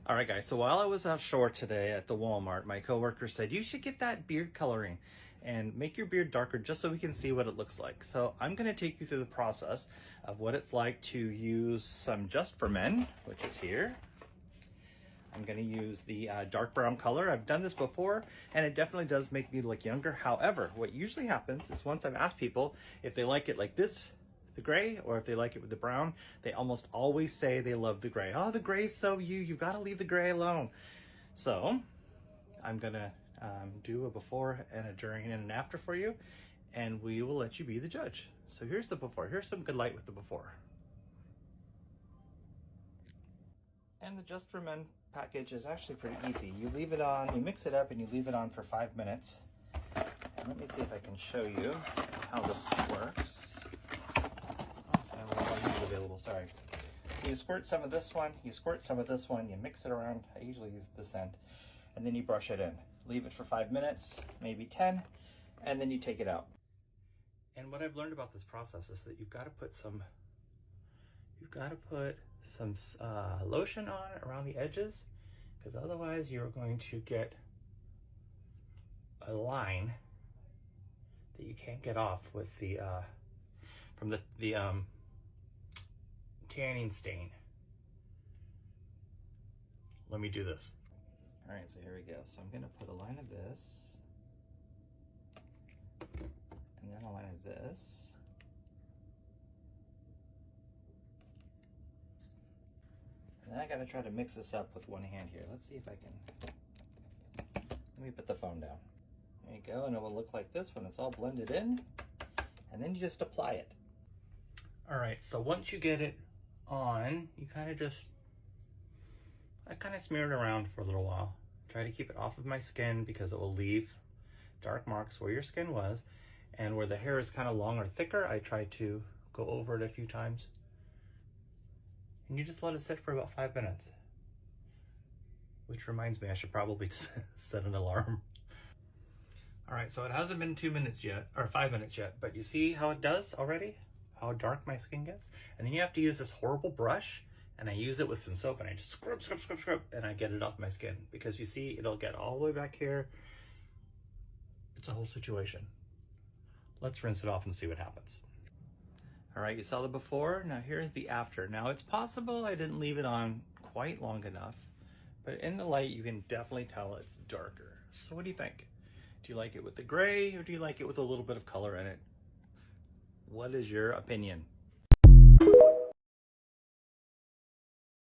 All right, guys, so while I was offshore today at the Walmart, my coworker said, you should get that beard coloring and make your beard darker just so we can see what it looks like. So I'm gonna take you through the process of what it's like to use some Just for Men, which is here. I'm gonna use the dark brown color. I've done this before and it definitely does make me look younger. However, what usually happens is once I've asked people if they like it like this, the gray, or if they like it with the brown, they almost always say they love the gray. Oh, the gray's so you've got to leave the gray alone. So I'm gonna do a before and a during and an after for you, and we will let you be the judge. So here's the before. Here's some good light with the before. And the Just for Men package is actually pretty easy. You leave it on, you mix it up and you leave it on for 5 minutes. And let me see if I can show you how this works. Available, sorry. So you squirt some of this one, you squirt some of this one, you mix it around. I usually use this end, and then you brush it in. Leave it for 5 minutes, maybe 10, and then you take it out. And what I've learned about this process is that you've got to put some lotion on around the edges, because otherwise you're going to get a line that you can't get off with the from the tanning stain. Let me do this. All right, so here we go. So I'm gonna put a line of this, and then a line of this, and then I gotta try to mix this up with one hand here. Let's see if I can. Let me put the phone down. There you go, and it will look like this when it's all blended in, and then you just apply it. All right, so once you get it on, you I kind of smear it around for a little while. Try to keep it off of my skin because it will leave dark marks where your skin was, and where the hair is kind of long or thicker, I try to go over it a few times. And you just let it sit for about 5 minutes. Which reminds me, I should probably set an alarm. All right, so it hasn't been 2 minutes yet, or 5 minutes yet, but you see how it does already? How dark my skin gets? And then you have to use this horrible brush, and I use it with some soap, and I just scrub, and I get it off my skin, because you see, it'll get all the way back here. It's a whole situation. Let's rinse it off and see what happens. All right, you saw the before, now here's the after. Now it's possible I didn't leave it on quite long enough, but in the light, you can definitely tell it's darker. So what do you think? Do you like it with the gray, or do you like it with a little bit of color in it? What is your opinion?